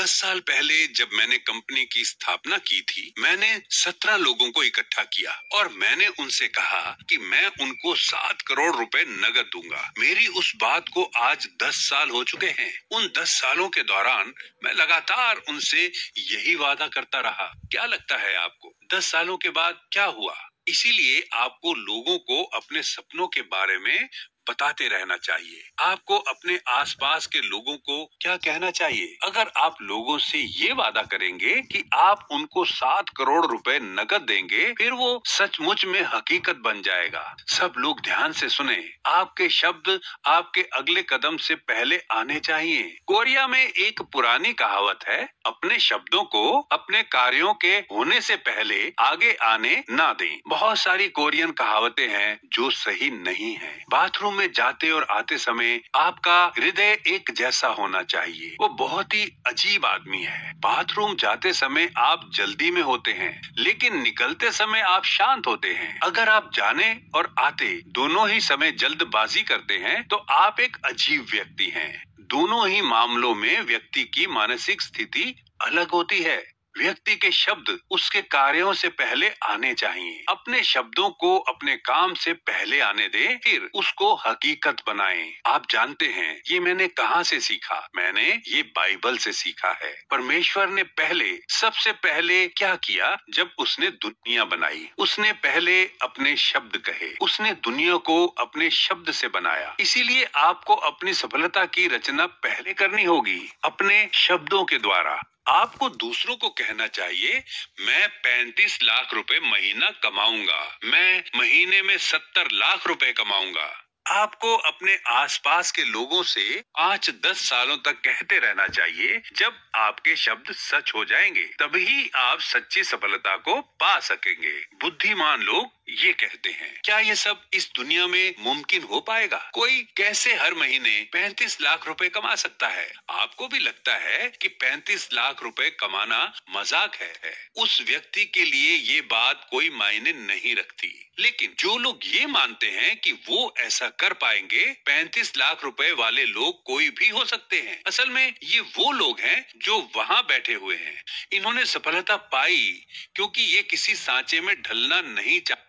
10 साल पहले जब मैंने कंपनी की स्थापना की थी, मैंने 17 लोगों को इकट्ठा किया और मैंने उनसे कहा कि मैं उनको 7 करोड़ रुपए नगद दूंगा। मेरी उस बात को आज 10 साल हो चुके हैं। उन 10 सालों के दौरान मैं लगातार उनसे यही वादा करता रहा। क्या लगता है आपको 10 सालों के बाद क्या हुआ? इसीलिए आपको लोगों को अपने सपनों के बारे में बताते रहना चाहिए। आपको अपने आसपास के लोगों को क्या कहना चाहिए? अगर आप लोगों से ये वादा करेंगे कि आप उनको 7 करोड़ रुपए नगद देंगे, फिर वो सचमुच में हकीकत बन जाएगा। सब लोग ध्यान से सुने। आपके शब्द आपके अगले कदम से पहले आने चाहिए। कोरिया में एक पुरानी कहावत है, अपने शब्दों को अपने कार्यों के होने से पहले आगे आने ना दें। बहुत सारी कोरियन कहावतें हैं जो सही नहीं है। बाथरूम में जाते और आते समय आपका हृदय एक जैसा होना चाहिए। वो बहुत ही अजीब आदमी है। बाथरूम जाते समय आप जल्दी में होते हैं, लेकिन निकलते समय आप शांत होते हैं। अगर आप जाने और आते दोनों ही समय जल्दबाजी करते हैं, तो आप एक अजीब व्यक्ति हैं। दोनों ही मामलों में व्यक्ति की मानसिक स्थिति अलग होती है। व्यक्ति के शब्द उसके कार्यों से पहले आने चाहिए। अपने शब्दों को अपने काम से पहले आने दें, फिर उसको हकीकत बनाएं। आप जानते हैं ये मैंने कहाँ से सीखा? मैंने ये बाइबल से सीखा है। परमेश्वर ने सबसे पहले क्या किया जब उसने दुनिया बनाई? उसने पहले अपने शब्द कहे। उसने दुनिया को अपने शब्द से बनाया। इसीलिए आपको अपनी सफलता की रचना पहले करनी होगी, अपने शब्दों के द्वारा। आपको दूसरों को कहना चाहिए, मैं 35 लाख रुपए महीना कमाऊंगा, मैं महीने में 70 लाख रुपए कमाऊंगा। आपको अपने आसपास के लोगों से 5-10 सालों तक कहते रहना चाहिए। जब आपके शब्द सच हो जाएंगे, तभी आप सच्ची सफलता को पा सकेंगे। बुद्धिमान लोग ये कहते हैं, क्या ये सब इस दुनिया में मुमकिन हो पाएगा? कोई कैसे हर महीने 35 लाख रुपए कमा सकता है? आपको भी लगता है कि 35 लाख रुपए कमाना मजाक है। उस व्यक्ति के लिए ये बात कोई मायने नहीं रखती। लेकिन जो लोग ये मानते हैं कि वो ऐसा कर पाएंगे, 35 लाख रुपए वाले लोग कोई भी हो सकते हैं। असल में ये वो लोग हैं जो वहां बैठे हुए हैं। इन्होंने सफलता पाई क्योंकि ये किसी सांचे में ढलना नहीं चाहते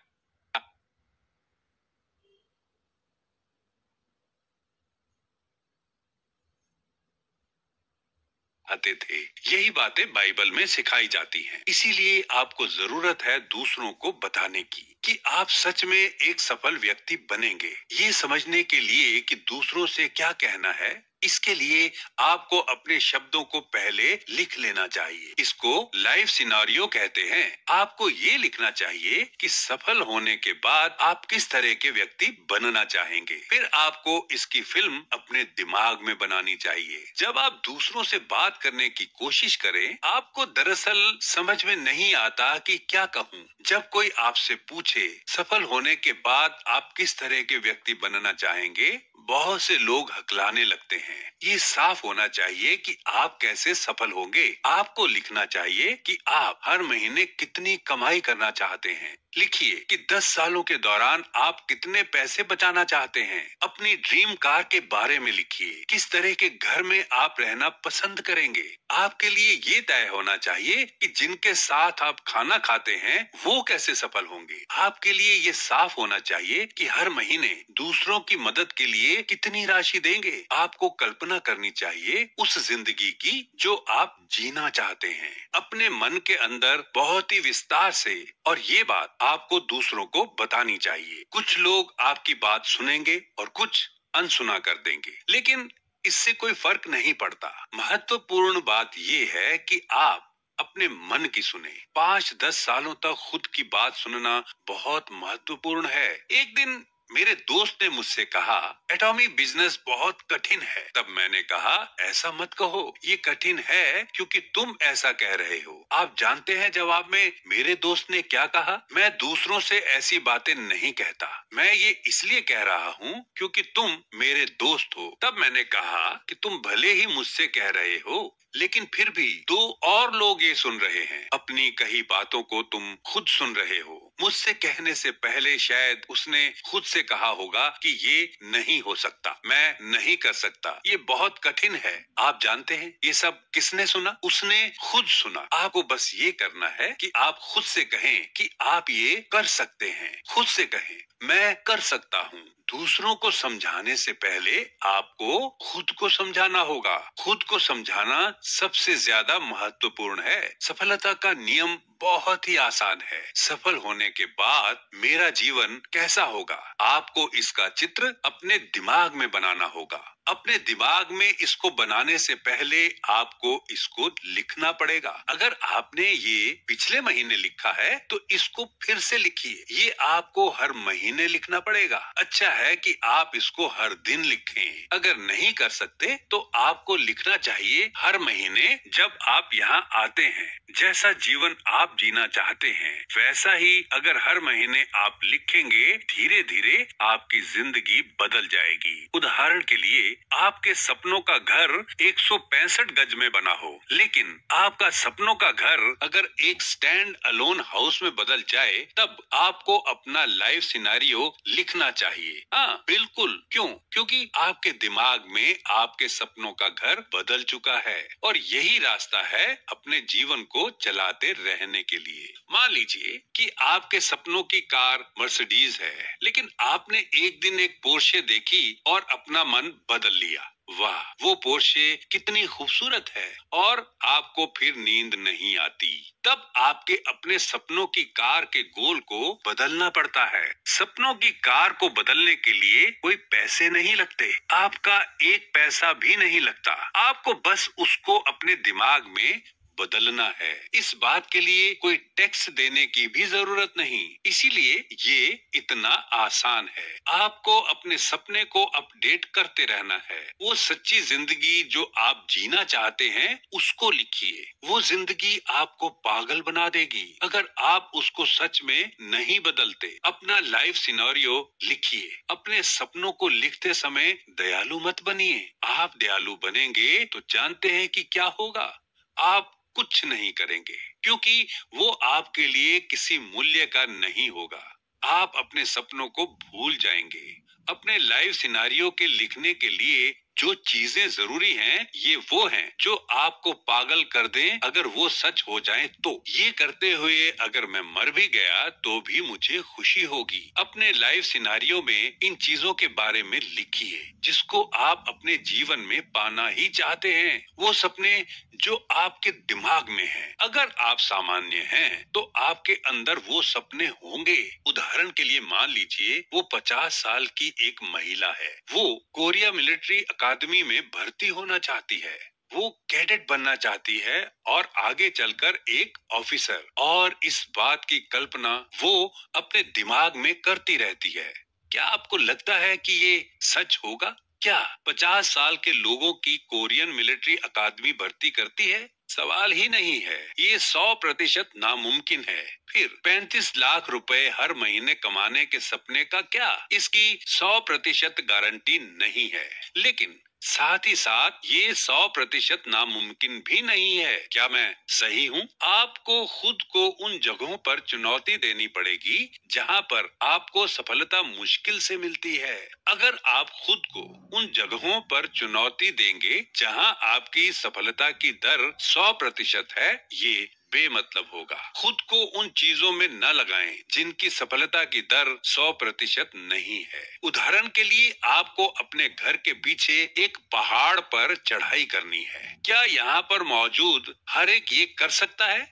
थे। यही बातें बाइबल में सिखाई जाती हैं। इसीलिए आपको जरूरत है दूसरों को बताने की कि आप सच में एक सफल व्यक्ति बनेंगे। ये समझने के लिए कि दूसरों से क्या कहना है, इसके लिए आपको अपने शब्दों को पहले लिख लेना चाहिए। इसको लाइफ सिनारियो कहते हैं। आपको ये लिखना चाहिए कि सफल होने के बाद आप किस तरह के व्यक्ति बनना चाहेंगे। फिर आपको इसकी फिल्म अपने दिमाग में बनानी चाहिए। जब आप दूसरों से बात करने की कोशिश करें, आपको दरअसल समझ में नहीं आता कि क्या कहूँ। जब कोई आपसे पूछे सफल होने के बाद आप किस तरह के व्यक्ति बनना चाहेंगे, बहुत से लोग हकलाने लगते हैं। ये साफ होना चाहिए कि आप कैसे सफल होंगे। आपको लिखना चाहिए कि आप हर महीने कितनी कमाई करना चाहते हैं। लिखिए कि 10 सालों के दौरान आप कितने पैसे बचाना चाहते हैं। अपनी ड्रीम कार के बारे में लिखिए। किस तरह के घर में आप रहना पसंद करेंगे। आपके लिए ये तय होना चाहिए कि जिनके साथ आप खाना खाते हैं वो कैसे सफल होंगे। आपके लिए ये साफ होना चाहिए कि हर महीने दूसरों की मदद के लिए कितनी राशि देंगे। आपको कल्पना करनी चाहिए उस जिंदगी की जो आप जीना चाहते हैं, अपने मन के अंदर बहुत ही विस्तार से। और ये बात आपको दूसरों को बतानी चाहिए। कुछ लोग आपकी बात सुनेंगे और कुछ अनसुना कर देंगे, लेकिन इससे कोई फर्क नहीं पड़ता। महत्वपूर्ण बात ये है कि आप अपने मन की सुने। 5-10 सालों तक खुद की बात सुनना बहुत महत्वपूर्ण है। एक दिन मेरे दोस्त ने मुझसे कहा, एटॉमिक बिजनेस बहुत कठिन है। तब मैंने कहा, ऐसा मत कहो, ये कठिन है क्योंकि तुम ऐसा कह रहे हो। आप जानते हैं जवाब में मेरे दोस्त ने क्या कहा? मैं दूसरों से ऐसी बातें नहीं कहता, मैं ये इसलिए कह रहा हूँ क्योंकि तुम मेरे दोस्त हो। तब मैंने कहा कि तुम भले ही मुझसे कह रहे हो, लेकिन फिर भी 2 और लोग ये सुन रहे हैं। अपनी कही बातों को तुम खुद सुन रहे हो। मुझसे कहने से पहले शायद उसने खुद से कहा होगा कि ये नहीं हो सकता, मैं नहीं कर सकता, ये बहुत कठिन है। आप जानते हैं ये सब किसने सुना? उसने खुद सुना। आपको बस ये करना है कि आप खुद से कहें कि आप ये कर सकते हैं। खुद से कहें, मैं कर सकता हूँ। दूसरों को समझाने से पहले आपको खुद को समझाना होगा। खुद को समझाना सबसे ज्यादा महत्वपूर्ण है। सफलता का नियम बहुत ही आसान है। सफल होने के बाद मेरा जीवन कैसा होगा? आपको इसका चित्र अपने दिमाग में बनाना होगा। अपने दिमाग में इसको बनाने से पहले आपको इसको लिखना पड़ेगा। अगर आपने ये पिछले महीने लिखा है तो इसको फिर से लिखिए। ये आपको हर महीने लिखना पड़ेगा। अच्छा है कि आप इसको हर दिन लिखें। अगर नहीं कर सकते तो आपको लिखना चाहिए हर महीने जब आप यहाँ आते हैं। जैसा जीवन आप जीना चाहते हैं वैसा ही अगर हर महीने आप लिखेंगे, धीरे धीरे आपकी जिंदगी बदल जाएगी। उदाहरण के लिए आपके सपनों का घर 165 गज में बना हो, लेकिन आपका सपनों का घर अगर एक स्टैंड अलोन हाउस में बदल जाए, तब आपको अपना लाइफ सिनेरियो लिखना चाहिए। हाँ बिल्कुल। क्यों? क्योंकि आपके दिमाग में आपके सपनों का घर बदल चुका है और यही रास्ता है अपने जीवन को चलाते रहने के लिए। मान लीजिए कि आपके सपनों की कार मर्सिडीज है, लेकिन आपने एक दिन एक पोर्शे देखी और अपना मन बदल लिया। वाह, वो पोर्शे कितनी खूबसूरत है और आपको फिर नींद नहीं आती। तब आपके अपने सपनों की कार के गोल को बदलना पड़ता है। सपनों की कार को बदलने के लिए कोई पैसे नहीं लगते, आपका एक पैसा भी नहीं लगता। आपको बस उसको अपने दिमाग में बदलना है। इस बात के लिए कोई टैक्स देने की भी जरूरत नहीं, इसीलिए ये इतना आसान है। आपको अपने सपने को अपडेट करते रहना है। वो सच्ची जिंदगी जो आप जीना चाहते हैं उसको लिखिए। वो जिंदगी आपको पागल बना देगी अगर आप उसको सच में नहीं बदलते। अपना लाइफ सिनेरियो लिखिए। अपने सपनों को लिखते समय दयालु मत बनिए। आप दयालु बनेंगे तो जानते हैं कि क्या होगा? आप कुछ नहीं करेंगे, क्योंकि वो आपके लिए किसी मूल्य का नहीं होगा। आप अपने सपनों को भूल जाएंगे। अपने लाइफ सिनेरियो के लिखने के लिए जो चीजें जरूरी हैं, ये वो हैं जो आपको पागल कर दें अगर वो सच हो जाएं तो। ये करते हुए अगर मैं मर भी गया तो भी मुझे खुशी होगी। अपने लाइफ सिनेरियो में इन चीजों के बारे में लिखिए जिसको आप अपने जीवन में पाना ही चाहते हैं। वो सपने जो आपके दिमाग में हैं। अगर आप सामान्य हैं तो आपके अंदर वो सपने होंगे। उदाहरण के लिए मान लीजिए वो 50 साल की एक महिला है। वो कोरिया मिलिट्री अकादमी में भर्ती होना चाहती है। वो कैडेट बनना चाहती है और आगे चलकर एक ऑफिसर, और इस बात की कल्पना वो अपने दिमाग में करती रहती है। क्या आपको लगता है कि ये सच होगा? क्या 50 साल के लोगों की कोरियन मिलिट्री अकादमी भर्ती करती है? सवाल ही नहीं है। ये 100% नामुमकिन है। फिर 35 लाख रुपए हर महीने कमाने के सपने का क्या? इसकी 100% गारंटी नहीं है, लेकिन साथ ही साथ ये 100% नामुमकिन भी नहीं है। क्या मैं सही हूँ? आपको खुद को उन जगहों पर चुनौती देनी पड़ेगी जहाँ पर आपको सफलता मुश्किल से मिलती है। अगर आप खुद को उन जगहों पर चुनौती देंगे जहाँ आपकी सफलता की दर 100% है, ये बेमतलब होगा। खुद को उन चीजों में न लगाएं जिनकी सफलता की दर 100% नहीं है। उदाहरण के लिए आपको अपने घर के पीछे एक पहाड़ पर चढ़ाई करनी है। क्या यहाँ पर मौजूद हर एक ये कर सकता है?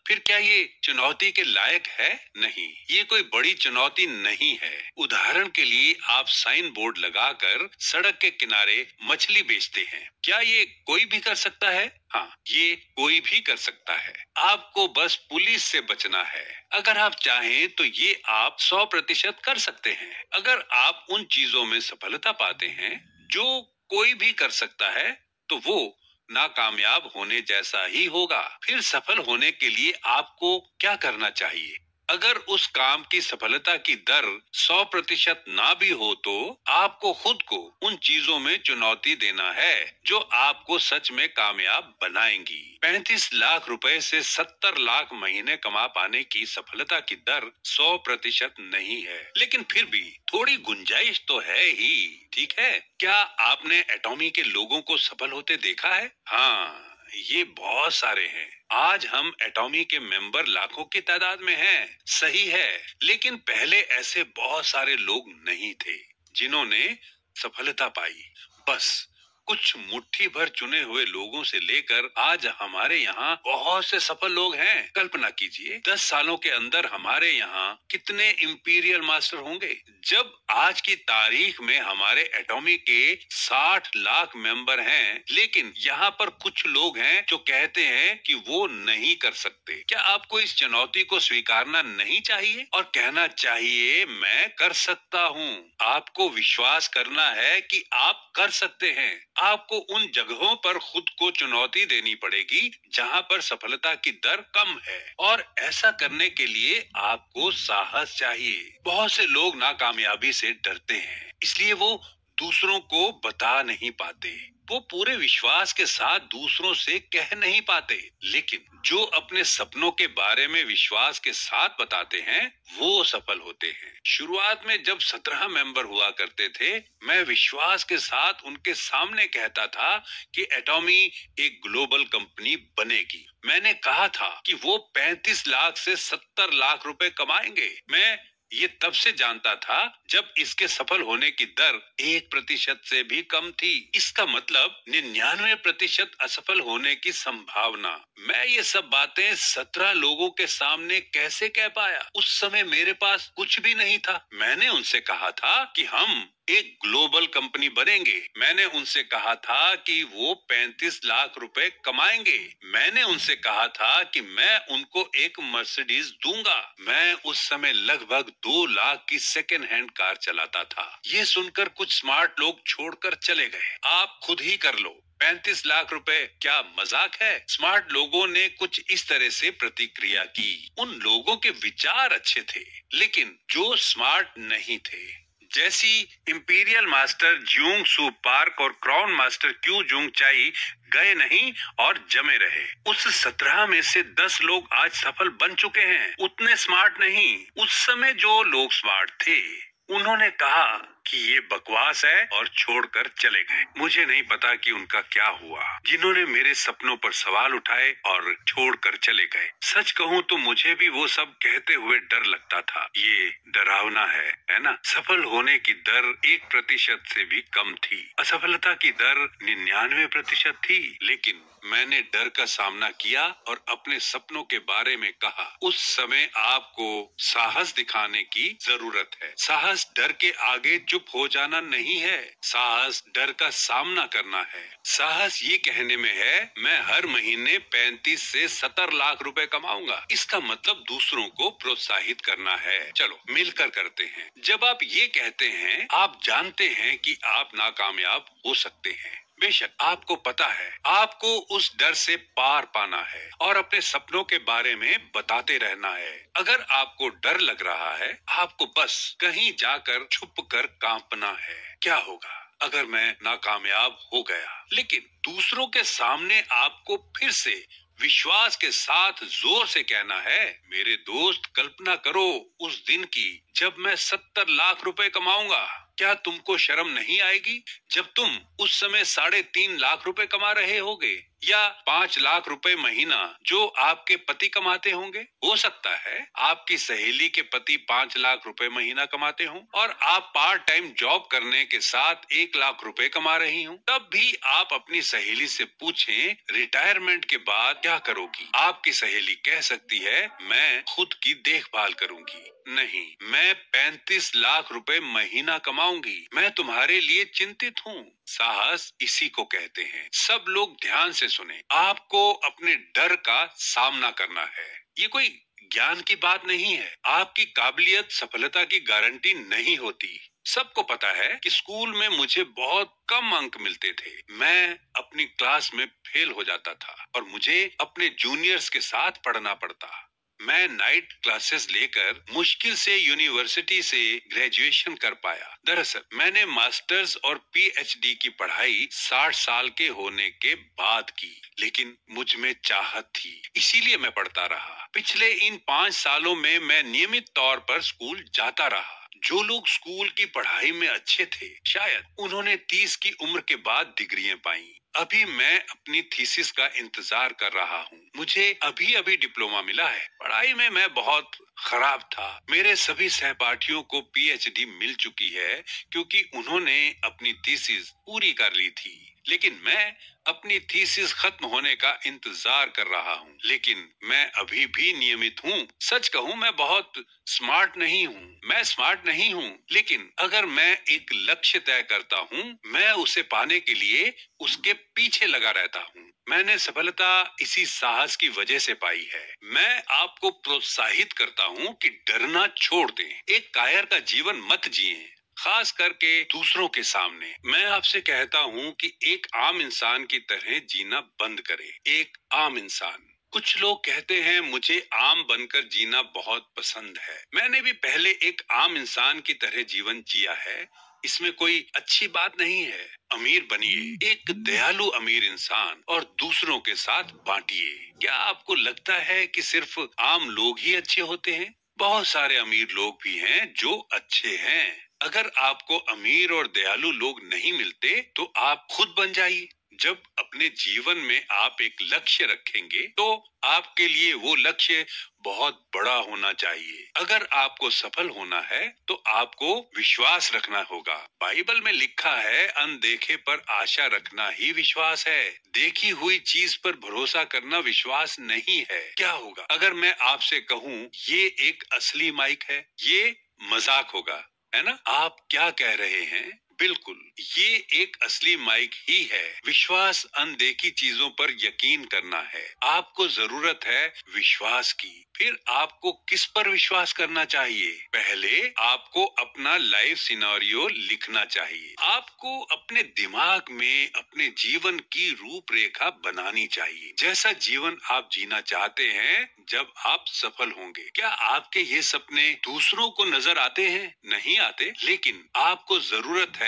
फिर क्या ये चुनौती के लायक है? नहीं, ये कोई बड़ी चुनौती नहीं है। उदाहरण के लिए आप साइन बोर्ड लगाकर सड़क के किनारे मछली बेचते हैं। क्या ये कोई भी कर सकता है? हाँ, ये कोई भी कर सकता है। आपको बस पुलिस से बचना है। अगर आप चाहें तो ये आप 100% कर सकते हैं। अगर आप उन चीजों में सफलता पाते हैं जो कोई भी कर सकता है, तो वो नाकामयाब होने जैसा ही होगा। फिर सफल होने के लिए आपको क्या करना चाहिए? अगर उस काम की सफलता की दर 100% ना भी हो तो आपको खुद को उन चीजों में चुनौती देना है जो आपको सच में कामयाब बनाएंगी। 35 लाख रुपए से 70 लाख महीने कमा पाने की सफलता की दर 100% नहीं है, लेकिन फिर भी थोड़ी गुंजाइश तो है ही। ठीक है, क्या आपने एटॉमी के लोगों को सफल होते देखा है? हाँ, ये बहुत सारे हैं। आज हम एटॉमी के मेंबर लाखों की तादाद में हैं, सही है, लेकिन पहले ऐसे बहुत सारे लोग नहीं थे जिन्होंने सफलता पाई। बस कुछ मुट्ठी भर चुने हुए लोगों से लेकर आज हमारे यहाँ बहुत से सफल लोग हैं। कल्पना कीजिए 10 सालों के अंदर हमारे यहाँ कितने इंपीरियल मास्टर होंगे। जब आज की तारीख में हमारे एटॉमी के 60 लाख मेंबर हैं, लेकिन यहाँ पर कुछ लोग हैं जो कहते हैं कि वो नहीं कर सकते। क्या आपको इस चुनौती को स्वीकारना नहीं चाहिए और कहना चाहिए मैं कर सकता हूँ? आपको विश्वास करना है कि आप कर सकते हैं। आपको उन जगहों पर खुद को चुनौती देनी पड़ेगी जहां पर सफलता की दर कम है, और ऐसा करने के लिए आपको साहस चाहिए। बहुत से लोग नाकामयाबी से डरते हैं, इसलिए वो दूसरों को बता नहीं पाते। वो पूरे विश्वास के साथ दूसरों से कह नहीं पाते, लेकिन जो अपने सपनों के बारे में विश्वास के साथ बताते हैं वो सफल होते हैं। शुरुआत में जब 17 मेंबर हुआ करते थे, मैं विश्वास के साथ उनके सामने कहता था कि एटॉमी एक ग्लोबल कंपनी बनेगी। मैंने कहा था कि वो 35 लाख से 70 लाख रुपए कमाएंगे। मैं ये तब से जानता था जब इसके सफल होने की दर 1% से भी कम थी। इसका मतलब 99% असफल होने की संभावना। मैं ये सब बातें 17 लोगों के सामने कैसे कह पाया? उस समय मेरे पास कुछ भी नहीं था। मैंने उनसे कहा था कि हम एक ग्लोबल कंपनी बनेंगे। मैंने उनसे कहा था कि वो 35 लाख रुपए कमाएंगे। मैंने उनसे कहा था कि मैं उनको एक मर्सिडीज दूंगा। मैं उस समय लगभग 2 लाख की सेकेंड हैंड कार चलाता था। ये सुनकर कुछ स्मार्ट लोग छोड़कर चले गए। आप खुद ही कर लो। 35 लाख रुपए क्या मजाक है? स्मार्ट लोगों ने कुछ इस तरह से प्रतिक्रिया की। उन लोगों के विचार अच्छे थे, लेकिन जो स्मार्ट नहीं थे। जैसी इंपीरियल मास्टर ज्यूंग सू पार्क और क्राउन मास्टर क्यू जुंग चाई गए नहीं और जमे रहे। उस 17 में से 10 लोग आज सफल बन चुके हैं। उतने स्मार्ट नहीं। उस समय जो लोग स्मार्ट थे उन्होंने कहा कि ये बकवास है और छोड़कर चले गए। मुझे नहीं पता कि उनका क्या हुआ। जिन्होंने मेरे सपनों पर सवाल उठाए और छोड़कर चले गए। सच कहूँ तो मुझे भी वो सब कहते हुए डर लगता था। ये डरावना है ना? सफल होने की दर 1% से भी कम थी। असफलता की दर 99% थी। लेकिन मैंने डर का सामना किया और अपने सपनों के बारे में कहा। उस समय आपको साहस दिखाने की जरूरत है। साहस डर के आगे चुप हो जाना नहीं है। साहस डर का सामना करना है। साहस ये कहने में है मैं हर महीने 35 से 70 लाख रुपए कमाऊंगा। इसका मतलब दूसरों को प्रोत्साहित करना है। चलो मिलकर करते हैं। जब आप ये कहते हैं, आप जानते हैं कि आप नाकामयाब हो सकते हैं। बेशक आपको पता है, आपको उस डर से पार पाना है और अपने सपनों के बारे में बताते रहना है। अगर आपको डर लग रहा है, आपको बस कहीं जाकर छुप कर कांपना है। क्या होगा अगर मैं नाकामयाब हो गया? लेकिन दूसरों के सामने आपको फिर से विश्वास के साथ जोर से कहना है, मेरे दोस्त कल्पना करो उस दिन की जब मैं 70 लाख रुपए कमाऊंगा। क्या तुमको शर्म नहीं आएगी जब तुम उस समय 3.5 लाख रुपए कमा रहे होगे या 5 लाख रुपए महीना जो आपके पति कमाते होंगे? हो सकता है आपकी सहेली के पति 5 लाख रुपए महीना कमाते हों और आप पार्ट टाइम जॉब करने के साथ 1 लाख रुपए कमा रही हूँ। तब भी आप अपनी सहेली से पूछें रिटायरमेंट के बाद क्या करोगी? आपकी सहेली कह सकती है मैं खुद की देखभाल करूंगी। नहीं, मैं 35 लाख रुपए महीना कमाऊंगी। मैं तुम्हारे लिए चिंतित हूँ। साहस इसी को कहते हैं। सब लोग ध्यान से सुने। आपको अपने डर का सामना करना है। ये कोई ज्ञान की बात नहीं है। आपकी काबिलियत सफलता की गारंटी नहीं होती। सबको पता है कि स्कूल में मुझे बहुत कम अंक मिलते थे। मैं अपनी क्लास में फेल हो जाता था और मुझे अपने जूनियर्स के साथ पढ़ना पड़ता। मैं नाइट क्लासेस लेकर मुश्किल से यूनिवर्सिटी से ग्रेजुएशन कर पाया। दरअसल मैंने मास्टर्स और पीएचडी की पढ़ाई 60 साल के होने के बाद की, लेकिन मुझ में चाहत थी, इसीलिए मैं पढ़ता रहा। पिछले इन 5 सालों में मैं नियमित तौर पर स्कूल जाता रहा। जो लोग स्कूल की पढ़ाई में अच्छे थे, शायद उन्होंने 30 की उम्र के बाद डिग्रियां पाई। अभी मैं अपनी थीसिस का इंतजार कर रहा हूँ। मुझे अभी अभी डिप्लोमा मिला है। पढ़ाई में मैं बहुत खराब था। मेरे सभी सहपाठियों को पीएचडी मिल चुकी है क्योंकि उन्होंने अपनी थीसिस पूरी कर ली थी, लेकिन मैं अपनी थीसिस खत्म होने का इंतजार कर रहा हूँ। लेकिन मैं अभी भी नियमित हूँ। सच कहूँ मैं बहुत स्मार्ट नहीं हूँ। मैं स्मार्ट नहीं हूँ, लेकिन अगर मैं एक लक्ष्य तय करता हूँ, मैं उसे पाने के लिए उसके पीछे लगा रहता हूँ। मैंने सफलता इसी साहस की वजह से पाई है। मैं आपको प्रोत्साहित करता हूँ कि डरना छोड़ दें। एक कायर का जीवन मत जिएं, खास करके दूसरों के सामने। मैं आपसे कहता हूँ कि एक आम इंसान की तरह जीना बंद करें। एक आम इंसान। कुछ लोग कहते हैं मुझे आम बनकर जीना बहुत पसंद है। मैंने भी पहले एक आम इंसान की तरह जीवन जिया है। इसमें कोई अच्छी बात नहीं है। अमीर बनिए, एक दयालु अमीर इंसान, और दूसरों के साथ बांटिए। क्या आपको लगता है कि सिर्फ आम लोग ही अच्छे होते हैं? बहुत सारे अमीर लोग भी हैं जो अच्छे हैं। अगर आपको अमीर और दयालु लोग नहीं मिलते तो आप खुद बन जाइए। जब अपने जीवन में आप एक लक्ष्य रखेंगे तो आपके लिए वो लक्ष्य बहुत बड़ा होना चाहिए। अगर आपको सफल होना है तो आपको विश्वास रखना होगा। बाइबल में लिखा है, अनदेखे पर आशा रखना ही विश्वास है। देखी हुई चीज पर भरोसा करना विश्वास नहीं है। क्या होगा अगर मैं आपसे कहूँ ये एक असली माइक है? ये मजाक होगा, है ना? आप क्या कह रहे हैं? बिल्कुल, ये एक असली माइक ही है। विश्वास अनदेखी चीजों पर यकीन करना है। आपको जरूरत है विश्वास की। फिर आपको किस पर विश्वास करना चाहिए? पहले आपको अपना लाइफ सिनेरियो लिखना चाहिए। आपको अपने दिमाग में अपने जीवन की रूपरेखा बनानी चाहिए। जैसा जीवन आप जीना चाहते हैं जब आप सफल होंगे। क्या आपके ये सपने दूसरों को नजर आते हैं? नहीं आते, लेकिन आपको जरूरत है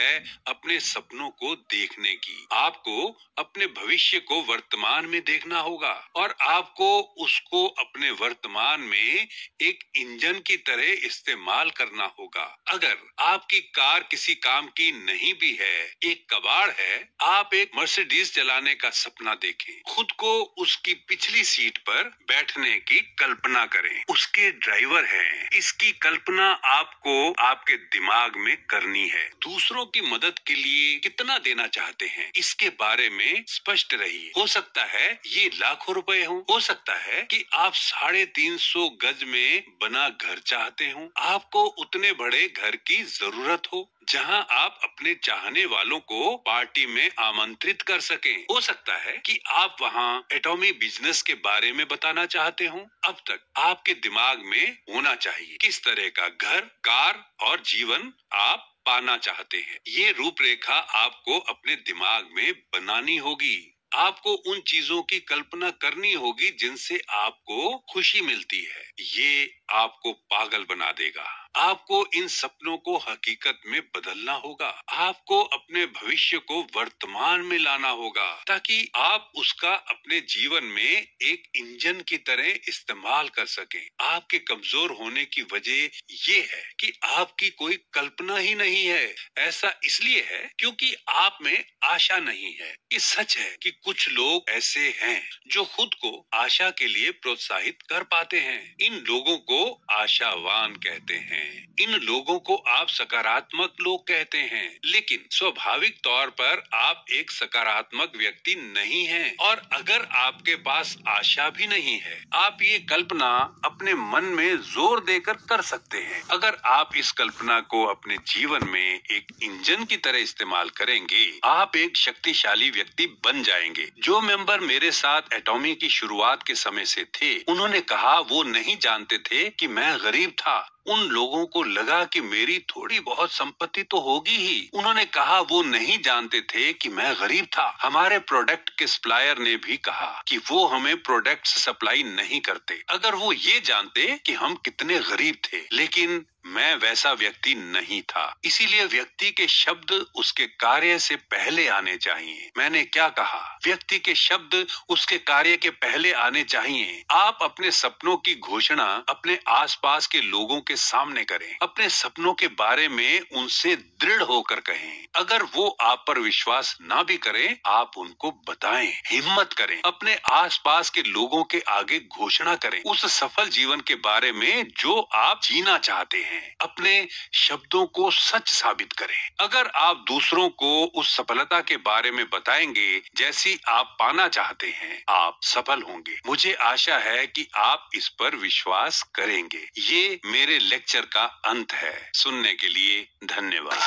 अपने सपनों को देखने की। आपको अपने भविष्य को वर्तमान में देखना होगा और आपको उसको अपने वर्तमान में एक इंजन की तरह इस्तेमाल करना होगा। अगर आपकी कार किसी काम की नहीं भी है, एक कबाड़ है, आप एक मर्सिडीज चलाने का सपना देखें। खुद को उसकी पिछली सीट पर बैठने की कल्पना करें। उसके ड्राइवर हैं। इसकी कल्पना आपको आपके दिमाग में करनी है। दूसरों की मदद के लिए कितना देना चाहते हैं, इसके बारे में स्पष्ट रहिए। हो सकता है ये लाखों रुपए हो सकता है कि आप 350 गज में बना घर चाहते हो। आपको उतने बड़े घर की जरूरत हो जहां आप अपने चाहने वालों को पार्टी में आमंत्रित कर सकें। हो सकता है कि आप वहां एटॉमिक बिजनेस के बारे में बताना चाहते हो। अब तक आपके दिमाग में होना चाहिए किस तरह का घर, कार और जीवन आप पाना चाहते हैं। ये रूपरेखा आपको अपने दिमाग में बनानी होगी। आपको उन चीजों की कल्पना करनी होगी जिनसे आपको खुशी मिलती है। ये आपको पागल बना देगा। आपको इन सपनों को हकीकत में बदलना होगा। आपको अपने भविष्य को वर्तमान में लाना होगा ताकि आप उसका अपने जीवन में एक इंजन की तरह इस्तेमाल कर सकें। आपके कमजोर होने की वजह ये है कि आपकी कोई कल्पना ही नहीं है। ऐसा इसलिए है क्योंकि आप में आशा नहीं है। ये सच है कि कुछ लोग ऐसे हैं जो खुद को आशा के लिए प्रोत्साहित कर पाते हैं। इन लोगों को आशावान कहते हैं। इन लोगों को आप सकारात्मक लोग कहते हैं, लेकिन स्वाभाविक तौर पर आप एक सकारात्मक व्यक्ति नहीं हैं। और अगर आपके पास आशा भी नहीं है, आप ये कल्पना अपने मन में जोर देकर कर सकते हैं। अगर आप इस कल्पना को अपने जीवन में एक इंजन की तरह इस्तेमाल करेंगे, आप एक शक्तिशाली व्यक्ति बन जाएंगे। जो मेंबर मेरे साथ एटॉमी की शुरुआत के समय से थे, उन्होंने कहा वो नहीं जानते थे कि मैं गरीब था, उन लोगों को लगा कि मेरी थोड़ी बहुत संपत्ति तो होगी ही। उन्होंने कहा वो नहीं जानते थे कि मैं गरीब था। हमारे प्रोडक्ट के सप्लायर ने भी कहा कि वो हमें प्रोडक्ट सप्लाई नहीं करते। अगर वो ये जानते कि हम कितने गरीब थे, लेकिन मैं वैसा व्यक्ति नहीं था। इसीलिए व्यक्ति के शब्द उसके कार्य से पहले आने चाहिए। मैंने क्या कहा? व्यक्ति के शब्द उसके कार्य के पहले आने चाहिए। आप अपने सपनों की घोषणा अपने आसपास के लोगों के सामने करें। अपने सपनों के बारे में उनसे दृढ़ होकर कहें। अगर वो आप पर विश्वास ना भी करें, आप उनको बताएं, हिम्मत करें। अपने आसपास के लोगों के आगे घोषणा करें उस सफल जीवन के बारे में जो आप जीना चाहते हैं। अपने शब्दों को सच साबित करें। अगर आप दूसरों को उस सफलता के बारे में बताएंगे जैसी आप पाना चाहते हैं, आप सफल होंगे। मुझे आशा है कि आप इस पर विश्वास करेंगे। ये मेरे लेक्चर का अंत है। सुनने के लिए धन्यवाद।